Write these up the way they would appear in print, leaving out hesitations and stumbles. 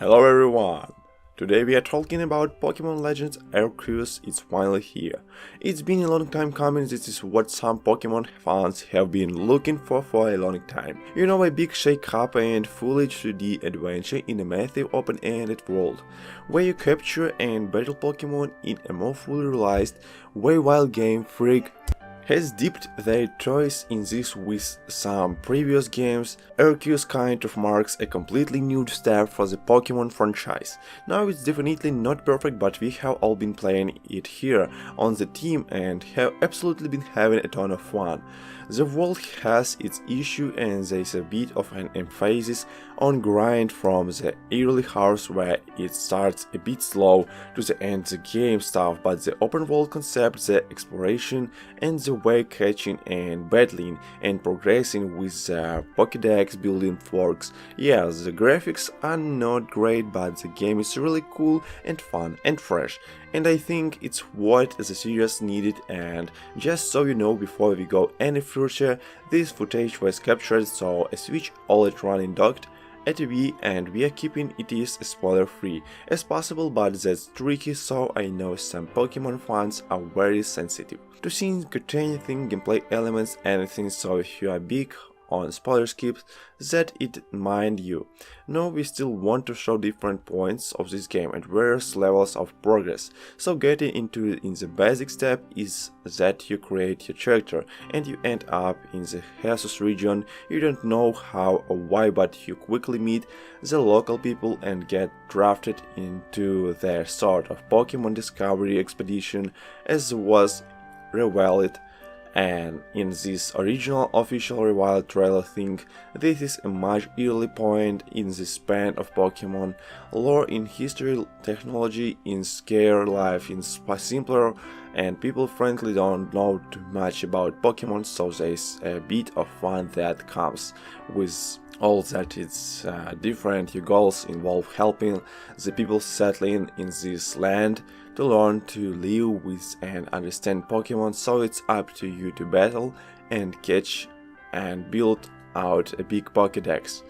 Hello everyone! Today we are talking about Pokemon Legends Arceus. It's finally here. It's been a long time coming. This is what some Pokemon fans have been looking for a long time. A big shake-up and fully 3D adventure in a massive open-ended world, where you capture and battle Pokemon in a more fully realized way while Game Freak has dipped their toes in this with some previous games. Arceus kind of marks a completely new step for the Pokemon franchise. Now it's definitely not perfect, but we have all been playing it here on the team and have absolutely been having a ton of fun. The world has its issue and there's a bit of an emphasis on grind from the early hours where it starts a bit slow to the end the game stuff, but the open world concept, the exploration and the way catching and battling and progressing with the Pokédex building works. Yes, the graphics are not great, but the game is really cool and fun and fresh, and I think it's what the series needed. And just so you know, before we go any further, this footage was captured so a Switch OLED running docked a TV, and we are keeping it as spoiler free as possible, but that's tricky, so I know some Pokemon fans are very sensitive to seeing anything, gameplay elements, anything, so if you are big on spoiler skips, that it mind you. No, we still want to show different points of this game and various levels of progress, so getting into it in the basic step is that you create your character and you end up in the Arceus region. You don't know how or why, but you quickly meet the local people and get drafted into their sort of Pokemon discovery expedition, as was revealed. And in this original official reveal trailer thing, this is a much early point in the span of Pokemon lore, in history, technology, in scare life, in simpler, and people frankly don't know too much about Pokemon, so there's a bit of fun that comes with all that. It's different. Your goals involve helping the people settling in this land to learn to live with and understand Pokemon, so it's up to you to battle and catch and build out a big Pokédex.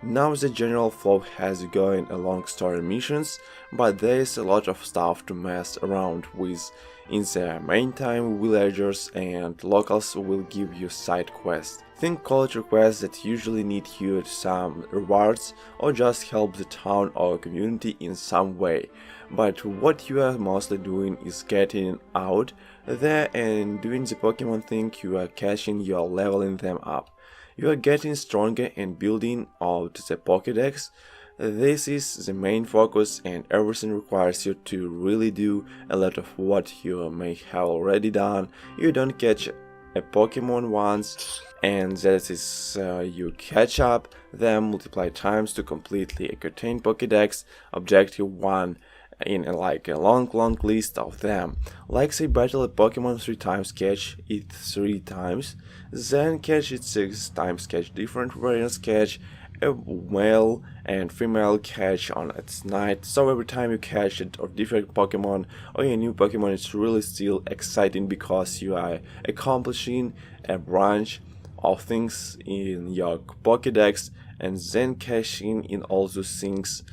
Now the general flow has you going along story missions, but there's a lot of stuff to mess around with. In the meantime, villagers and locals will give you side quests. Think college requests that usually need you some rewards or just help the town or community in some way. But what you are mostly doing is getting out there and doing the Pokemon thing. You are catching, you are leveling them up. You are getting stronger and building out the Pokédex. This is the main focus, and everything requires you to really do a lot of what you may have already done. You don't catch a Pokemon once, and that is you catch up them multiple times to completely a contain Pokédex. Objective 1 in a long list of them. Like say battle a Pokemon 3 times, catch it 3 times, then catch it 6 times, catch different variants, catch a male and female catch on its night. So every time you catch it of different Pokemon or a new Pokemon, it's really still exciting because you are accomplishing a branch of things in your Pokédex and then cashing in all those things.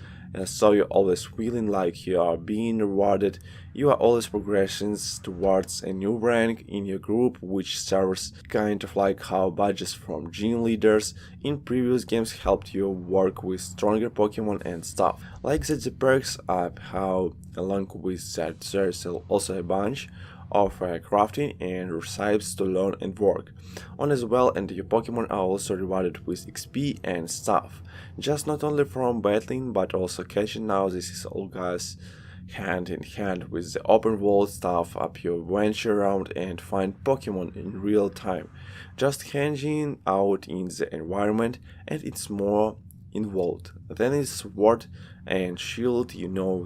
So you're always feeling like you are being rewarded. You are always progressions towards a new rank in your group, which serves kind of like how badges from gym leaders in previous games helped you work with stronger Pokemon and stuff. Like that, the perks up how along with that there's also a bunch of crafting and recipes to learn and work on as well, and your Pokemon are also rewarded with XP and stuff, just not only from battling but also catching. Now this is all guys hand in hand with the open world stuff up. You venture around and find Pokemon in real time, just hanging out in the environment, and it's more involved. Then it's Sword and Shield,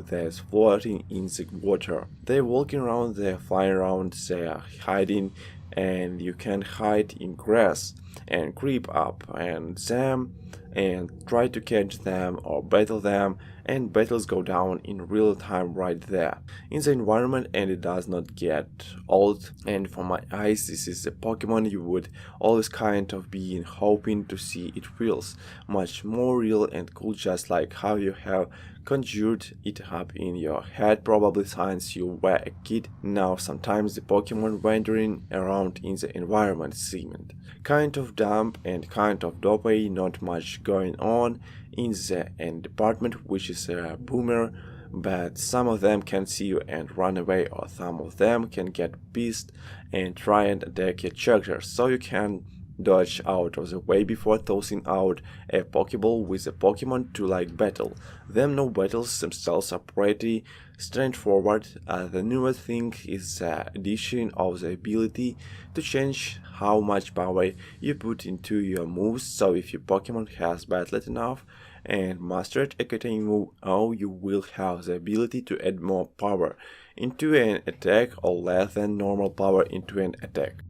that's floating in the water. They're walking around, they're flying around, they're hiding, and you can hide in grass. and creep up and them and try to catch them or battle them, and battles go down in real time right there in the environment, and it does not get old. And for my eyes, this is a Pokemon you would always kind of be hoping to see. It feels much more real and cool, just like how you have conjured it up in your head probably since you were a kid. Now sometimes the Pokemon wandering around in the environment seemed kind of dumb and kind of dopey, not much going on in the end department, which is a boomer, but some of them can see you and run away, or some of them can get pissed and try and attack your character, so you can dodge out of the way before tossing out a Pokeball with a Pokemon to like battle them. No, battles themselves are pretty straightforward. The newest thing is the addition of the ability to change how much power you put into your moves, so if your Pokemon has battled enough and mastered a certain move, you will have the ability to add more power into an attack or less than normal power into an attack.